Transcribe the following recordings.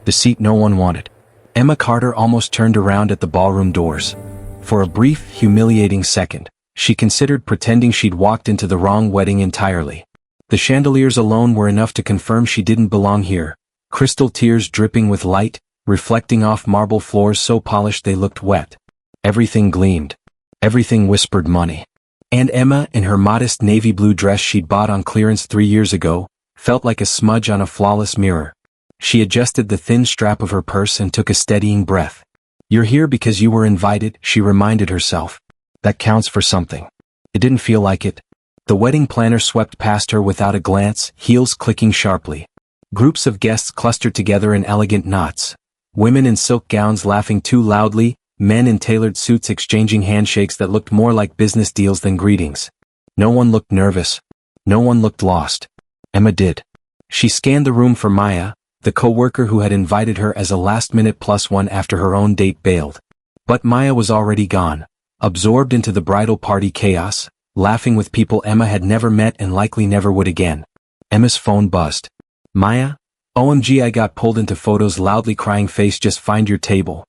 The seat no one wanted. Emma Carter almost turned around at the ballroom doors. For a brief, humiliating second, she considered pretending she'd walked into the wrong wedding entirely. The chandeliers alone were enough to confirm she didn't belong here. Crystal tears dripping with light, reflecting off marble floors so polished they looked wet. Everything gleamed. Everything whispered money. And Emma, in her modest navy blue dress she'd bought on clearance 3 years ago, felt like a smudge on a flawless mirror. She adjusted the thin strap of her purse and took a steadying breath. "You're here because you were invited," she reminded herself. "That counts for something." It didn't feel like it. The wedding planner swept past her without a glance, heels clicking sharply. Groups of guests clustered together in elegant knots. Women in silk gowns laughing too loudly, men in tailored suits exchanging handshakes that looked more like business deals than greetings. No one looked nervous. No one looked lost. Emma did. She scanned the room for Maya, the co-worker who had invited her as a last-minute +1 after her own date bailed. But Maya was already gone, absorbed into the bridal party chaos, laughing with people Emma had never met and likely never would again. Emma's phone buzzed. "Maya? OMG, I got pulled into photos," loudly crying face, "just find your table."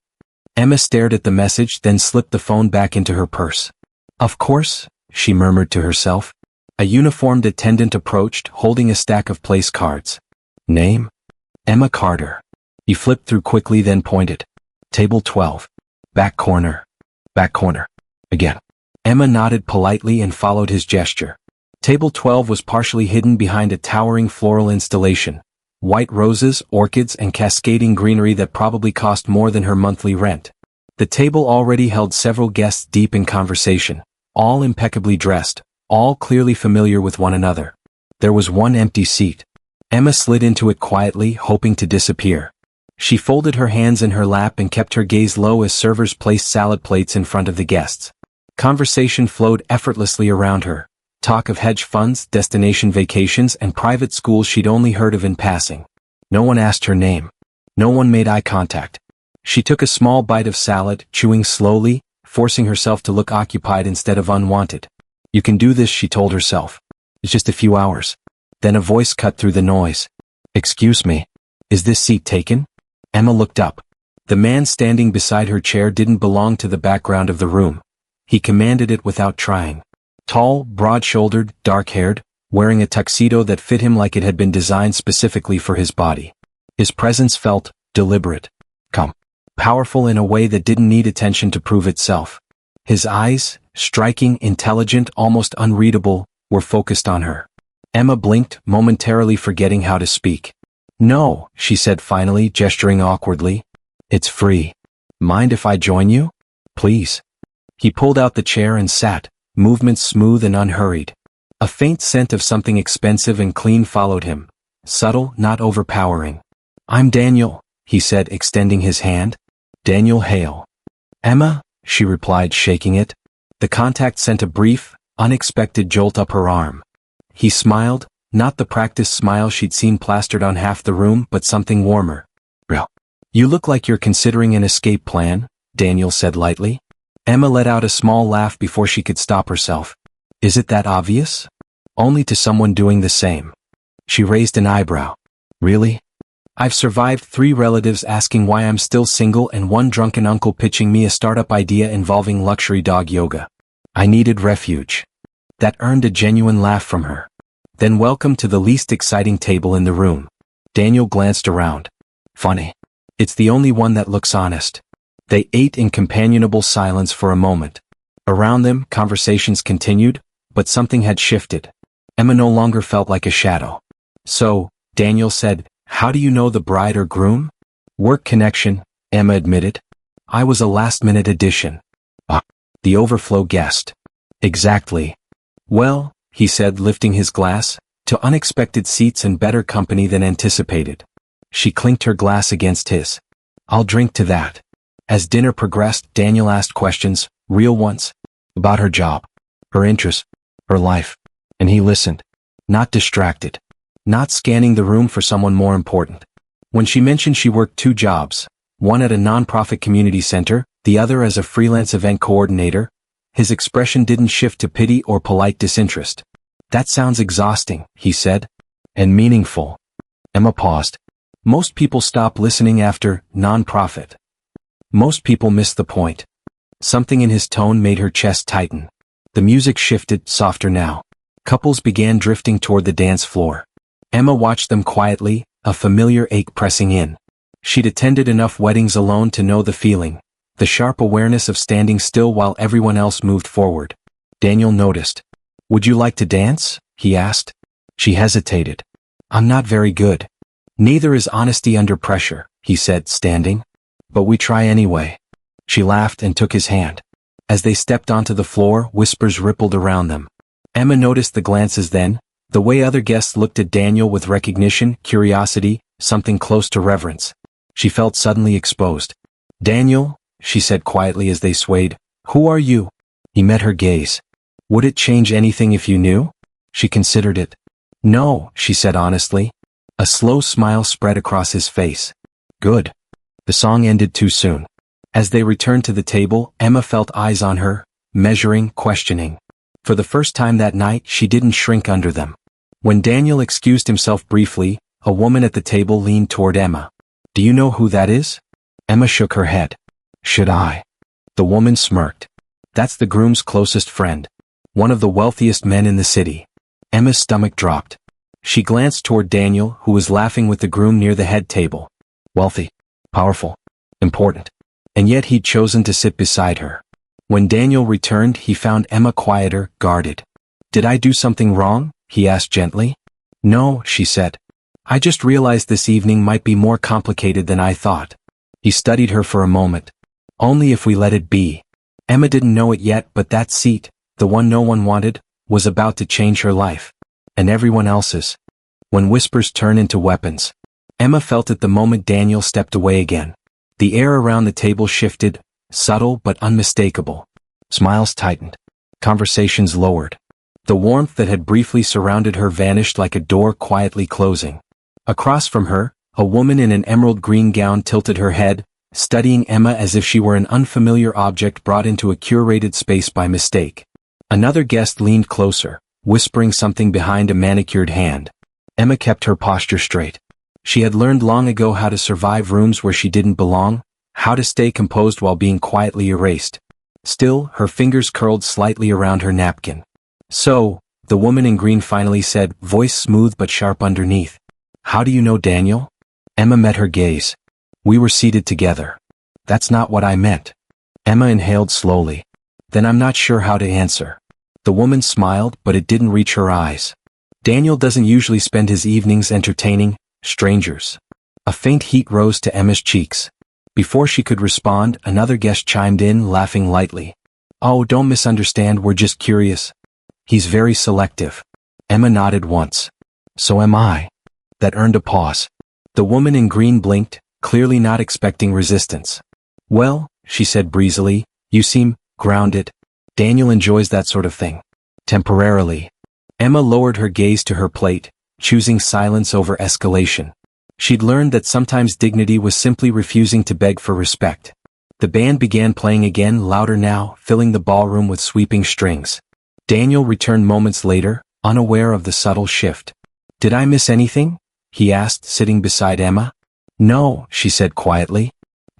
Emma stared at the message, then slipped the phone back into her purse. "Of course," she murmured to herself. A uniformed attendant approached, holding a stack of place cards. "Name? Emma Carter." He flipped through quickly, then pointed. "Table 12. Back corner. Back corner. Again." Emma nodded politely and followed his gesture. Table 12 was partially hidden behind a towering floral installation. White roses, orchids, and cascading greenery that probably cost more than her monthly rent. The table already held several guests deep in conversation, all impeccably dressed, all clearly familiar with one another. There was one empty seat. Emma slid into it quietly, hoping to disappear. She folded her hands in her lap and kept her gaze low as servers placed salad plates in front of the guests. Conversation flowed effortlessly around her. Talk of hedge funds, destination vacations, and private schools she'd only heard of in passing. No one asked her name. No one made eye contact. She took a small bite of salad, chewing slowly, forcing herself to look occupied instead of unwanted. "You can do this," she told herself. "It's just a few hours." Then a voice cut through the noise. "Excuse me. Is this seat taken?" Emma looked up. The man standing beside her chair didn't belong to the background of the room. He commanded it without trying. Tall, broad-shouldered, dark-haired, wearing a tuxedo that fit him like it had been designed specifically for his body. His presence felt deliberate, calm, powerful in a way that didn't need attention to prove itself. His eyes, striking, intelligent, almost unreadable, were focused on her. Emma blinked, momentarily forgetting how to speak. "No," she said finally, gesturing awkwardly. "It's free. Mind if I join you? Please." He pulled out the chair and sat, movements smooth and unhurried. A faint scent of something expensive and clean followed him, subtle, not overpowering. "I'm Daniel," he said, extending his hand. "Daniel Hale." "Emma?" she replied, shaking it. The contact sent a brief, unexpected jolt up her arm. He smiled, not the practiced smile she'd seen plastered on half the room, but something warmer. "Real. You look like you're considering an escape plan," Daniel said lightly. Emma let out a small laugh before she could stop herself. "Is it that obvious?" "Only to someone doing the same." She raised an eyebrow. "Really? I've survived 3 relatives asking why I'm still single and one drunken uncle pitching me a startup idea involving luxury dog yoga. I needed refuge." That earned a genuine laugh from her. "Then welcome to the least exciting table in the room." Daniel glanced around. "Funny. It's the only one that looks honest." They ate in companionable silence for a moment. Around them, conversations continued, but something had shifted. Emma no longer felt like a shadow. "So," Daniel said, "how do you know the bride or groom?" "Work connection," Emma admitted. "I was a last-minute addition." "Ah," the overflow guessed. "Exactly." "Well," he said, lifting his glass, "to unexpected seats and better company than anticipated." She clinked her glass against his. "I'll drink to that." As dinner progressed, Daniel asked questions, real ones, about her job, her interests, her life, and he listened, not distracted, not scanning the room for someone more important. When she mentioned she worked 2 jobs, one at a nonprofit community center, the other as a freelance event coordinator, his expression didn't shift to pity or polite disinterest. "That sounds exhausting," he said. "And meaningful." Emma paused. Most people stop listening after non-profit. Most people miss the point. Something in his tone made her chest tighten. The music shifted, softer now. Couples began drifting toward the dance floor. Emma watched them quietly, a familiar ache pressing in. She'd attended enough weddings alone to know the feeling, the sharp awareness of standing still while everyone else moved forward. Daniel noticed. "Would you like to dance?" he asked. She hesitated. "I'm not very good." "Neither is honesty under pressure," he said, standing. "But we try anyway." She laughed and took his hand. As they stepped onto the floor, whispers rippled around them. Emma noticed the glances then, the way other guests looked at Daniel with recognition, curiosity, something close to reverence. She felt suddenly exposed. "Daniel," she said quietly as they swayed, "who are you?" He met her gaze. "Would it change anything if you knew?" She considered it. "No," she said honestly. A slow smile spread across his face. "Good." The song ended too soon. As they returned to the table, Emma felt eyes on her, measuring, questioning. For the first time that night, she didn't shrink under them. When Daniel excused himself briefly, a woman at the table leaned toward Emma. "Do you know who that is?" Emma shook her head. "Should I?" The woman smirked. "That's the groom's closest friend. One of the wealthiest men in the city." Emma's stomach dropped. She glanced toward Daniel, who was laughing with the groom near the head table. Wealthy, powerful, important. And yet he'd chosen to sit beside her. When Daniel returned, he found Emma quieter, guarded. "Did I do something wrong?" he asked gently. "No," she said. "I just realized this evening might be more complicated than I thought." He studied her for a moment. "Only if we let it be." Emma didn't know it yet, but that seat, the one no one wanted, was about to change her life. And everyone else's. When whispers turn into weapons. Emma felt it the moment Daniel stepped away again. The air around the table shifted, subtle but unmistakable. Smiles tightened. Conversations lowered. The warmth that had briefly surrounded her vanished like a door quietly closing. Across from her, a woman in an emerald green gown tilted her head, studying Emma as if she were an unfamiliar object brought into a curated space by mistake. Another guest leaned closer, whispering something behind a manicured hand. Emma kept her posture straight. She had learned long ago how to survive rooms where she didn't belong, how to stay composed while being quietly erased. Still, her fingers curled slightly around her napkin. "So," the woman in green finally said, voice smooth but sharp underneath. "How do you know Daniel?" Emma met her gaze. "We were seated together." "That's not what I meant." Emma inhaled slowly. "Then I'm not sure how to answer." The woman smiled, but it didn't reach her eyes. "Daniel doesn't usually spend his evenings entertaining strangers." A faint heat rose to Emma's cheeks. Before she could respond, another guest chimed in, laughing lightly. "Oh, don't misunderstand, we're just curious. He's very selective." Emma nodded once. "So am I." That earned a pause. The woman in green blinked, clearly not expecting resistance. "Well," she said breezily, "you seem grounded. Daniel enjoys that sort of thing. Temporarily." Emma lowered her gaze to her plate, choosing silence over escalation. She'd learned that sometimes dignity was simply refusing to beg for respect. The band began playing again, louder now, filling the ballroom with sweeping strings. Daniel returned moments later, unaware of the subtle shift. "Did I miss anything?" he asked, sitting beside Emma. "No," she said quietly.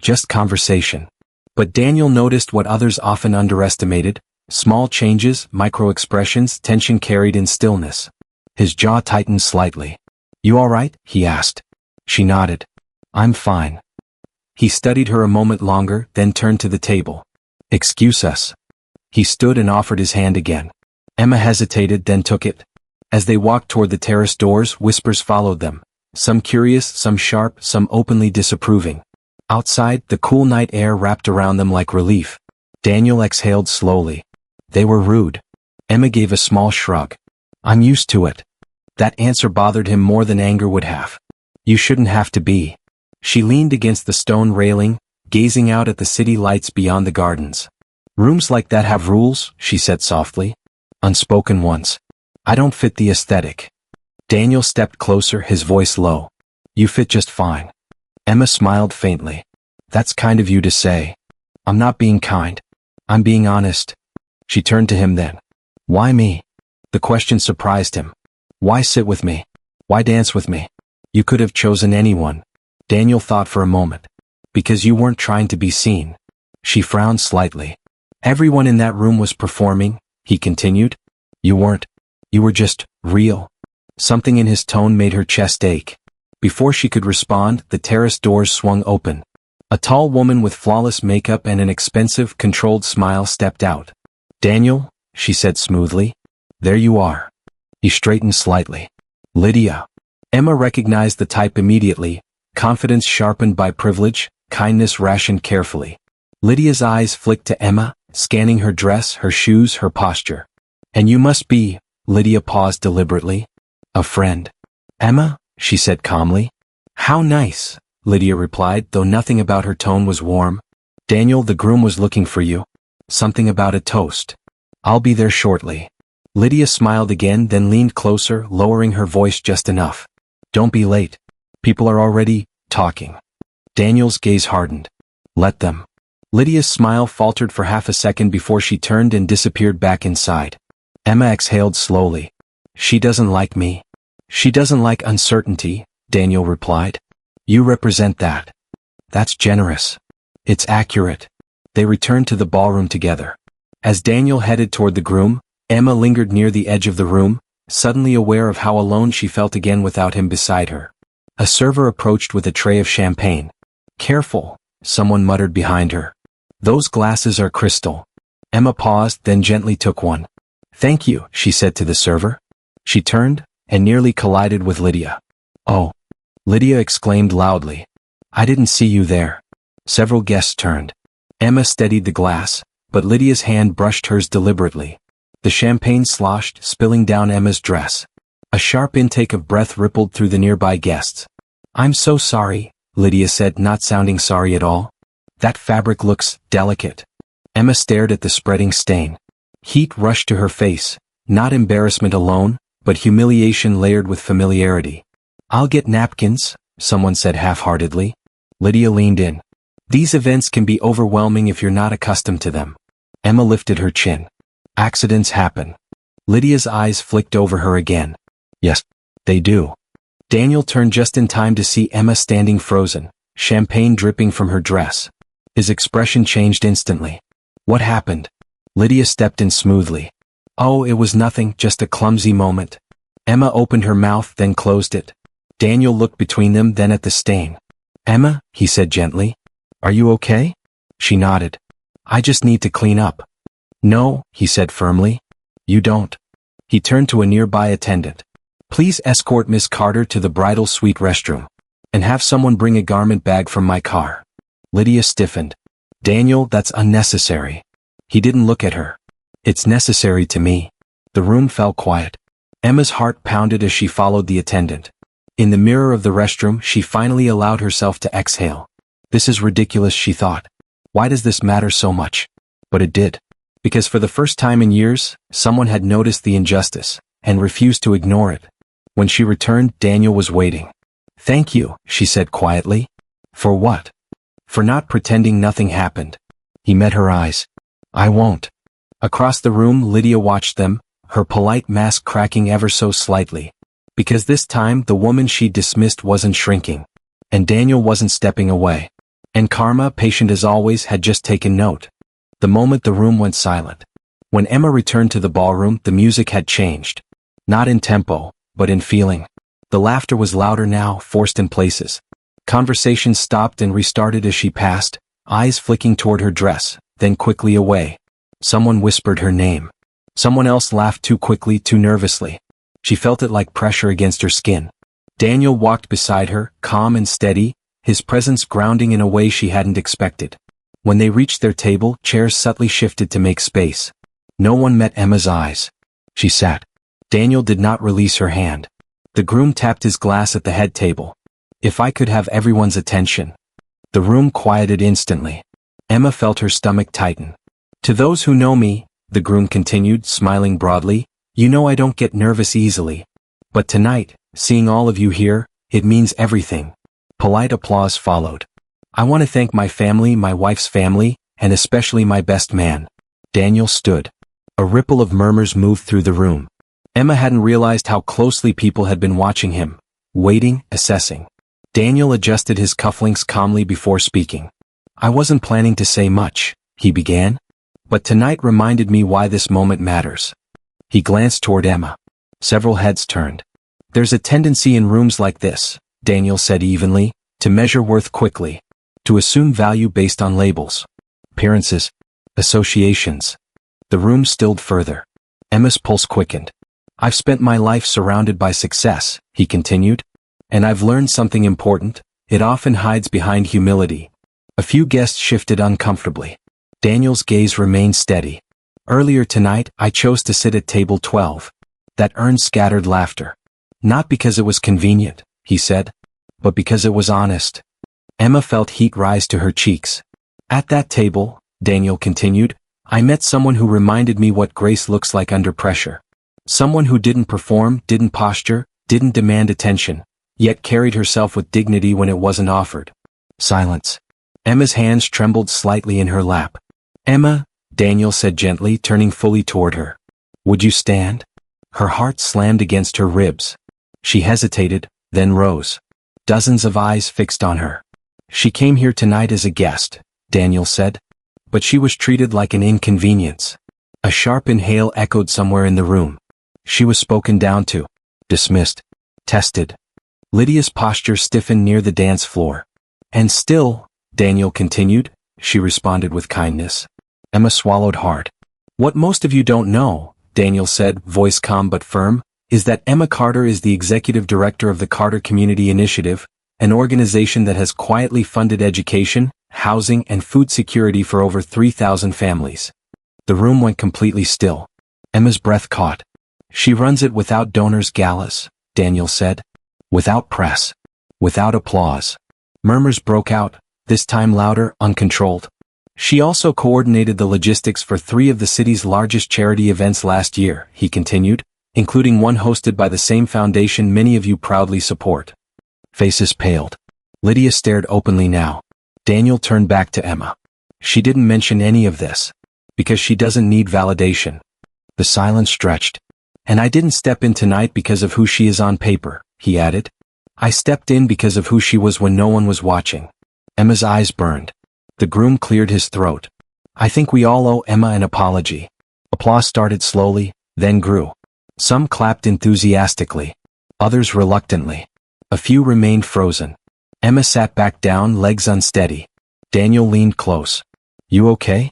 "Just conversation." But Daniel noticed what others often underestimated: small changes, micro-expressions, tension carried in stillness. His jaw tightened slightly. "You all right?" he asked. She nodded. "I'm fine." He studied her a moment longer, then turned to the table. "Excuse us." He stood and offered his hand again. Emma hesitated, then took it. As they walked toward the terrace doors, whispers followed them. Some curious, some sharp, some openly disapproving. Outside, the cool night air wrapped around them like relief. Daniel exhaled slowly. "They were rude." Emma gave a small shrug. "I'm used to it." That answer bothered him more than anger would have. "You shouldn't have to be." She leaned against the stone railing, gazing out at the city lights beyond the gardens. "Rooms like that have rules," she said softly. "Unspoken ones. I don't fit the aesthetic." Daniel stepped closer, his voice low. "You fit just fine." Emma smiled faintly. "That's kind of you to say." "I'm not being kind. I'm being honest." She turned to him then. "Why me?" The question surprised him. "Why sit with me? Why dance with me? You could have chosen anyone." Daniel thought for a moment. Because you weren't trying to be seen. She frowned slightly. Everyone in that room was performing, he continued. You weren't. You were just real. Something in his tone made her chest ache. Before she could respond, the terrace doors swung open. A tall woman with flawless makeup and an expensive, controlled smile stepped out. Daniel, she said smoothly. There you are. He straightened slightly. Lydia. Emma recognized the type immediately, confidence sharpened by privilege, kindness rationed carefully. Lydia's eyes flicked to Emma, scanning her dress, her shoes, her posture. And you must be, Lydia paused deliberately. A friend. Emma, she said calmly. How nice, Lydia replied, though nothing about her tone was warm. Daniel, the groom was looking for you. Something about a toast. I'll be there shortly. Lydia smiled again, then leaned closer, lowering her voice just enough. Don't be late. People are already talking. Daniel's gaze hardened. Let them. Lydia's smile faltered for half a second before she turned and disappeared back inside. Emma exhaled slowly. She doesn't like me. She doesn't like uncertainty, Daniel replied. You represent that. That's generous. It's accurate. They returned to the ballroom together. As Daniel headed toward the groom, Emma lingered near the edge of the room, suddenly aware of how alone she felt again without him beside her. A server approached with a tray of champagne. Careful, someone muttered behind her. Those glasses are crystal. Emma paused, then gently took one. Thank you, she said to the server. She turned, and nearly collided with Lydia. Oh! Lydia exclaimed loudly. I didn't see you there. Several guests turned. Emma steadied the glass, but Lydia's hand brushed hers deliberately. The champagne sloshed, spilling down Emma's dress. A sharp intake of breath rippled through the nearby guests. I'm so sorry, Lydia said, not sounding sorry at all. That fabric looks delicate. Emma stared at the spreading stain. Heat rushed to her face, not embarrassment alone, but humiliation layered with familiarity. I'll get napkins, someone said half-heartedly. Lydia leaned in. These events can be overwhelming if you're not accustomed to them. Emma lifted her chin. Accidents happen. Lydia's eyes flicked over her again. Yes, they do. Daniel turned just in time to see Emma standing frozen, champagne dripping from her dress. His expression changed instantly. What happened? Lydia stepped in smoothly. Oh, it was nothing, just a clumsy moment. Emma opened her mouth, then closed it. Daniel looked between them, then at the stain. Emma, he said gently. Are you okay? She nodded. I just need to clean up. No, he said firmly. You don't. He turned to a nearby attendant. Please escort Miss Carter to the bridal suite restroom. And have someone bring a garment bag from my car. Lydia stiffened. Daniel, that's unnecessary. He didn't look at her. It's necessary to me. The room fell quiet. Emma's heart pounded as she followed the attendant. In the mirror of the restroom, she finally allowed herself to exhale. This is ridiculous, she thought. Why does this matter so much? But it did. Because for the first time in years, someone had noticed the injustice, and refused to ignore it. When she returned, Daniel was waiting. Thank you, she said quietly. For what? For not pretending nothing happened. He met her eyes. I won't. Across the room, Lydia watched them, her polite mask cracking ever so slightly. Because this time, the woman she dismissed wasn't shrinking. And Daniel wasn't stepping away. And karma, patient as always, had just taken note. The moment the room went silent. When Emma returned to the ballroom, the music had changed. Not in tempo, but in feeling. The laughter was louder now, forced in places. Conversations stopped and restarted as she passed, eyes flicking toward her dress, then quickly away. Someone whispered her name. Someone else laughed too quickly, too nervously. She felt it like pressure against her skin. Daniel walked beside her, calm and steady, his presence grounding in a way she hadn't expected. When they reached their table, chairs subtly shifted to make space. No one met Emma's eyes. She sat. Daniel did not release her hand. The groom tapped his glass at the head table. If I could have everyone's attention. The room quieted instantly. Emma felt her stomach tighten. To those who know me, the groom continued, smiling broadly, you know I don't get nervous easily. But tonight, seeing all of you here, it means everything. Polite applause followed. I want to thank my family, my wife's family, and especially my best man. Daniel stood. A ripple of murmurs moved through the room. Emma hadn't realized how closely people had been watching him, waiting, assessing. Daniel adjusted his cufflinks calmly before speaking. I wasn't planning to say much, he began. But tonight reminded me why this moment matters. He glanced toward Emma. Several heads turned. There's a tendency in rooms like this, Daniel said evenly, to measure worth quickly. To assume value based on labels. Appearances. Associations. The room stilled further. Emma's pulse quickened. I've spent my life surrounded by success, he continued. And I've learned something important. It often hides behind humility. A few guests shifted uncomfortably. Daniel's gaze remained steady. Earlier tonight, I chose to sit at table 12. That earned scattered laughter. Not because it was convenient, he said, but because it was honest. Emma felt heat rise to her cheeks. At that table, Daniel continued, I met someone who reminded me what grace looks like under pressure. Someone who didn't perform, didn't posture, didn't demand attention, yet carried herself with dignity when it wasn't offered. Silence. Emma's hands trembled slightly in her lap. Emma, Daniel said gently, turning fully toward her. Would you stand? Her heart slammed against her ribs. She hesitated, then rose. Dozens of eyes fixed on her. She came here tonight as a guest, Daniel said. But she was treated like an inconvenience. A sharp inhale echoed somewhere in the room. She was spoken down to. Dismissed. Tested. Lydia's posture stiffened near the dance floor. And still, Daniel continued, she responded with kindness. Emma swallowed hard. What most of you don't know, Daniel said, voice calm but firm, is that Emma Carter is the executive director of the Carter Community Initiative, an organization that has quietly funded education, housing, and food security for over 3,000 families. The room went completely still. Emma's breath caught. She runs it without donors' galas, Daniel said. Without press. Without applause. Murmurs broke out, this time louder, uncontrolled. She also coordinated the logistics for 3 of the city's largest charity events last year, he continued, including one hosted by the same foundation many of you proudly support. Faces paled. Lydia stared openly now. Daniel turned back to Emma. She didn't mention any of this. Because she doesn't need validation. The silence stretched. And I didn't step in tonight because of who she is on paper, he added. I stepped in because of who she was when no one was watching. Emma's eyes burned. The groom cleared his throat. I think we all owe Emma an apology. Applause started slowly, then grew. Some clapped enthusiastically. Others reluctantly. A few remained frozen. Emma sat back down, legs unsteady. Daniel leaned close. You okay?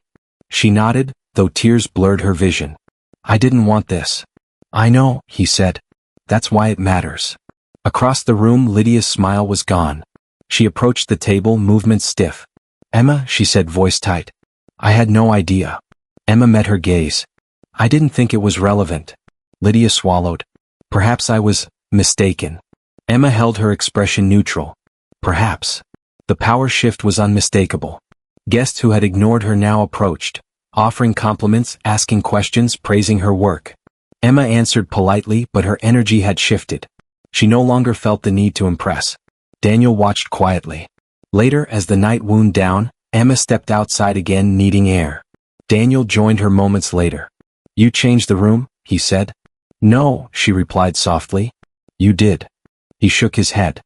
She nodded, though tears blurred her vision. I didn't want this. I know, he said. That's why it matters. Across the room, Lydia's smile was gone. She approached the table, movements stiff. Emma, she said, voice tight. I had no idea. Emma met her gaze. I didn't think it was relevant. Lydia swallowed. Perhaps I was mistaken. Emma held her expression neutral. Perhaps. The power shift was unmistakable. Guests who had ignored her now approached, offering compliments, asking questions, praising her work. Emma answered politely, but her energy had shifted. She no longer felt the need to impress. Daniel watched quietly. Later, as the night wound down, Emma stepped outside again, needing air. Daniel joined her moments later. You changed the room, he said. No, she replied softly. You did. He shook his head.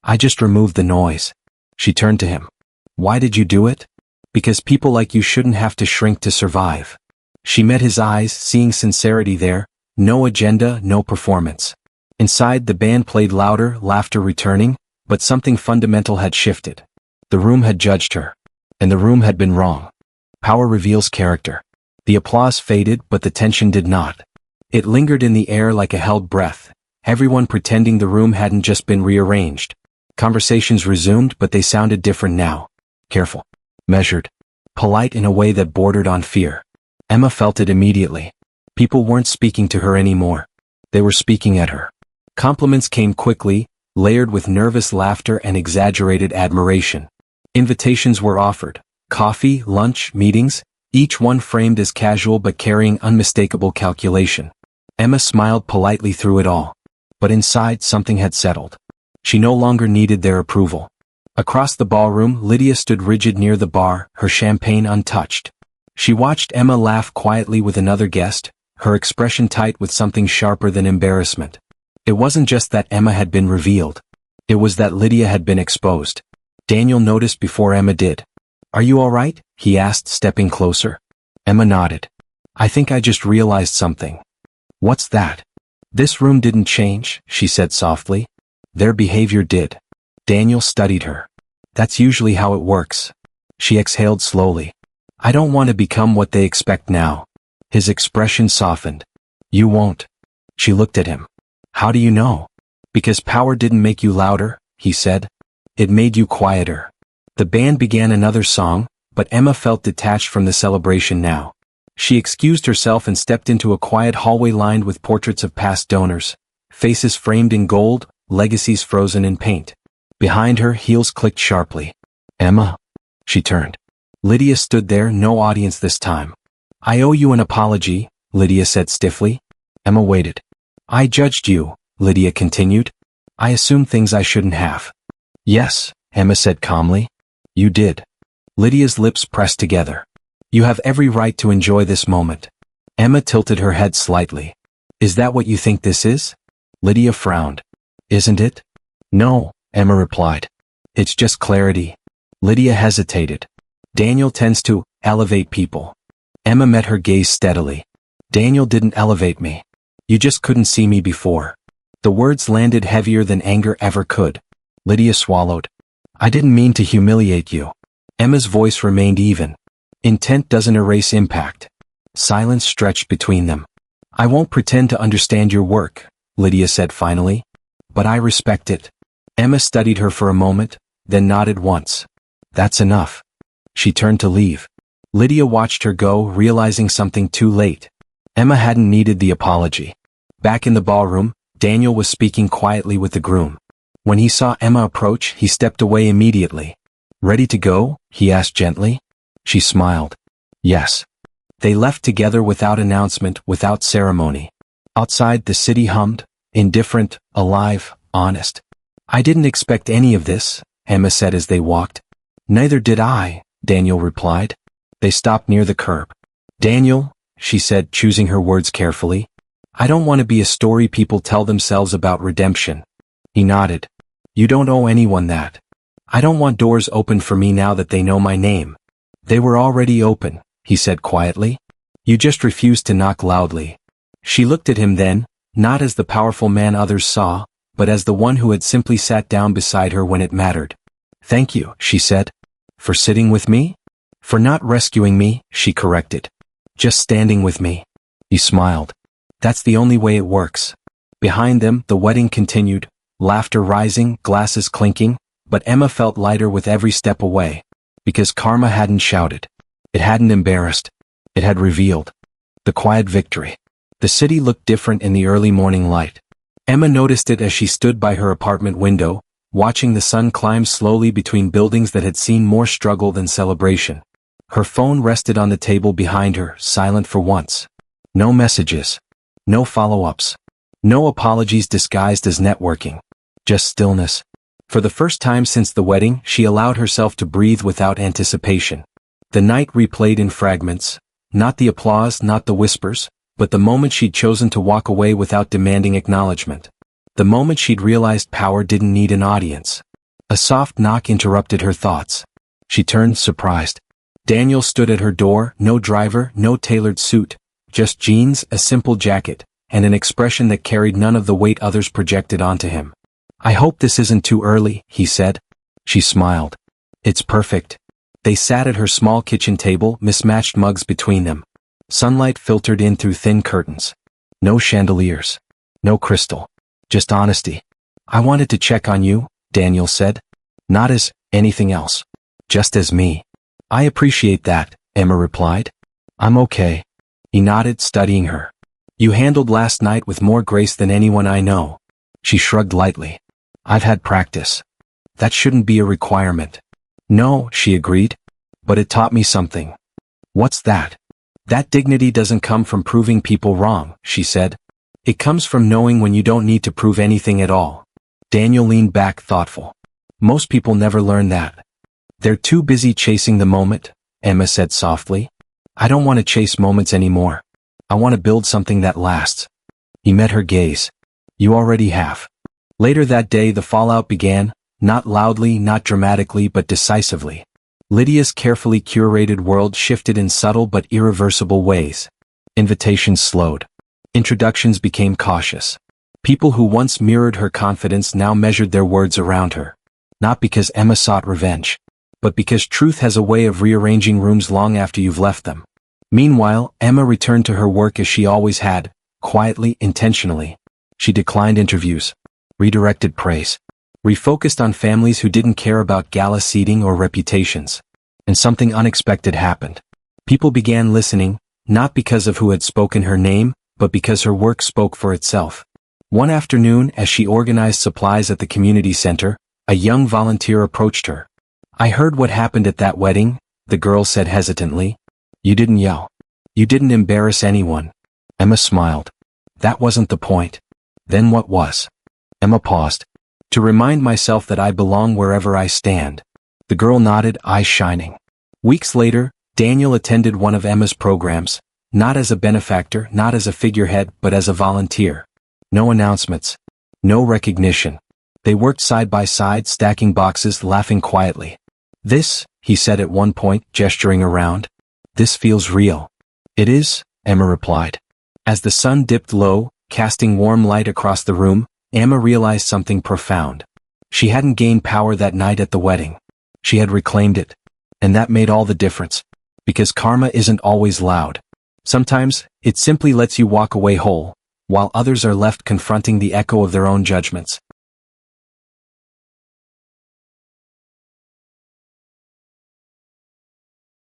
I just removed the noise. She turned to him. Why did you do it? Because people like you shouldn't have to shrink to survive. She met his eyes, seeing sincerity there, no agenda, no performance. Inside, the band played louder, laughter returning, but something fundamental had shifted. The room had judged her. And the room had been wrong. Power reveals character. The applause faded, but the tension did not. It lingered in the air like a held breath, everyone pretending the room hadn't just been rearranged. Conversations resumed, but they sounded different now. Careful. Measured. Polite in a way that bordered on fear. Emma felt it immediately. People weren't speaking to her anymore. They were speaking at her. Compliments came quickly, layered with nervous laughter and exaggerated admiration. Invitations were offered. Coffee, lunch, meetings, each one framed as casual but carrying unmistakable calculation. Emma smiled politely through it all. But inside, something had settled. She no longer needed their approval. Across the ballroom, Lydia stood rigid near the bar, her champagne untouched. She watched Emma laugh quietly with another guest, her expression tight with something sharper than embarrassment. It wasn't just that Emma had been revealed. It was that Lydia had been exposed. Daniel noticed before Emma did. "Are you all right?" he asked, stepping closer. Emma nodded. "I think I just realized something." "What's that?" "This room didn't change," she said softly. "Their behavior did." Daniel studied her. "That's usually how it works." She exhaled slowly. "I don't want to become what they expect now." His expression softened. "You won't." She looked at him. "How do you know?" "Because power didn't make you louder," he said. "It made you quieter." The band began another song, but Emma felt detached from the celebration now. She excused herself and stepped into a quiet hallway lined with portraits of past donors, faces framed in gold, legacies frozen in paint. Behind her, heels clicked sharply. "Emma?" She turned. Lydia stood there, no audience this time. "I owe you an apology," Lydia said stiffly. Emma waited. "I judged you," Lydia continued. "I assumed things I shouldn't have." "Yes," Emma said calmly. "You did." Lydia's lips pressed together. "You have every right to enjoy this moment." Emma tilted her head slightly. "Is that what you think this is?" Lydia frowned. "Isn't it?" "No," Emma replied. "It's just clarity." Lydia hesitated. "Daniel tends to elevate people." Emma met her gaze steadily. "Daniel didn't elevate me. You just couldn't see me before." The words landed heavier than anger ever could. Lydia swallowed. "I didn't mean to humiliate you." Emma's voice remained even. "Intent doesn't erase impact." Silence stretched between them. "I won't pretend to understand your work," Lydia said finally. "But I respect it." Emma studied her for a moment, then nodded once. "That's enough." She turned to leave. Lydia watched her go, realizing something too late. Emma hadn't needed the apology. Back in the ballroom, Daniel was speaking quietly with the groom. When he saw Emma approach, he stepped away immediately. "Ready to go?" he asked gently. She smiled. "Yes." They left together without announcement, without ceremony. Outside, the city hummed, indifferent, alive, honest. "I didn't expect any of this," Emma said as they walked. "Neither did I," Daniel replied. They stopped near the curb. "Daniel," she said, choosing her words carefully, "I don't want to be a story people tell themselves about redemption." He nodded. "You don't owe anyone that." "I don't want doors opened for me now that they know my name." "They were already open," he said quietly. "You just refused to knock loudly." She looked at him then, not as the powerful man others saw, but as the one who had simply sat down beside her when it mattered. "Thank you," she said. "For sitting with me?" "For not rescuing me," she corrected. "Just standing with me." He smiled. "That's the only way it works." Behind them, the wedding continued, laughter rising, glasses clinking, but Emma felt lighter with every step away. Because karma hadn't shouted. It hadn't embarrassed. It had revealed. The quiet victory. The city looked different in the early morning light. Emma noticed it as she stood by her apartment window, watching the sun climb slowly between buildings that had seen more struggle than celebration. Her phone rested on the table behind her, silent for once. No messages. No follow-ups. No apologies disguised as networking. Just stillness. For the first time since the wedding, she allowed herself to breathe without anticipation. The night replayed in fragments. Not the applause, not the whispers, but the moment she'd chosen to walk away without demanding acknowledgement. The moment she'd realized power didn't need an audience. A soft knock interrupted her thoughts. She turned, surprised. Daniel stood at her door, no driver, no tailored suit, just jeans, a simple jacket, and an expression that carried none of the weight others projected onto him. "I hope this isn't too early," he said. She smiled. "It's perfect." They sat at her small kitchen table, mismatched mugs between them. Sunlight filtered in through thin curtains. No chandeliers. No crystal. Just honesty. "I wanted to check on you," Daniel said. "Not as anything else. Just as me." "I appreciate that," Emma replied. "I'm okay." He nodded, studying her. "You handled last night with more grace than anyone I know." She shrugged lightly. "I've had practice." "That shouldn't be a requirement." "No," she agreed. "But it taught me something." "What's that?" "That dignity doesn't come from proving people wrong," she said. "It comes from knowing when you don't need to prove anything at all." Daniel leaned back, thoughtful. "Most people never learn that. They're too busy chasing the moment," Emma said softly. "I don't want to chase moments anymore. I want to build something that lasts." He met her gaze. "You already have." Later that day the fallout began, not loudly, not dramatically, but decisively. Lydia's carefully curated world shifted in subtle but irreversible ways. Invitations slowed. Introductions became cautious. People who once mirrored her confidence now measured their words around her. Not because Emma sought revenge, but because truth has a way of rearranging rooms long after you've left them. Meanwhile, Emma returned to her work as she always had, quietly, intentionally. She declined interviews, redirected praise, refocused on families who didn't care about gala seating or reputations. And something unexpected happened. People began listening, not because of who had spoken her name, but because her work spoke for itself. One afternoon, as she organized supplies at the community center, a young volunteer approached her. "I heard what happened at that wedding," the girl said hesitantly. "You didn't yell. You didn't embarrass anyone." Emma smiled. "That wasn't the point." "Then what was?" Emma paused. "To remind myself that I belong wherever I stand." The girl nodded, eyes shining. Weeks later, Daniel attended one of Emma's programs, not as a benefactor, not as a figurehead, but as a volunteer. No announcements. No recognition. They worked side by side, stacking boxes, laughing quietly. "This," he said at one point, gesturing around. "This feels real." "It is," Emma replied. As the sun dipped low, casting warm light across the room, Emma realized something profound. She hadn't gained power that night at the wedding. She had reclaimed it. And that made all the difference. Because karma isn't always loud. Sometimes, it simply lets you walk away whole, while others are left confronting the echo of their own judgments.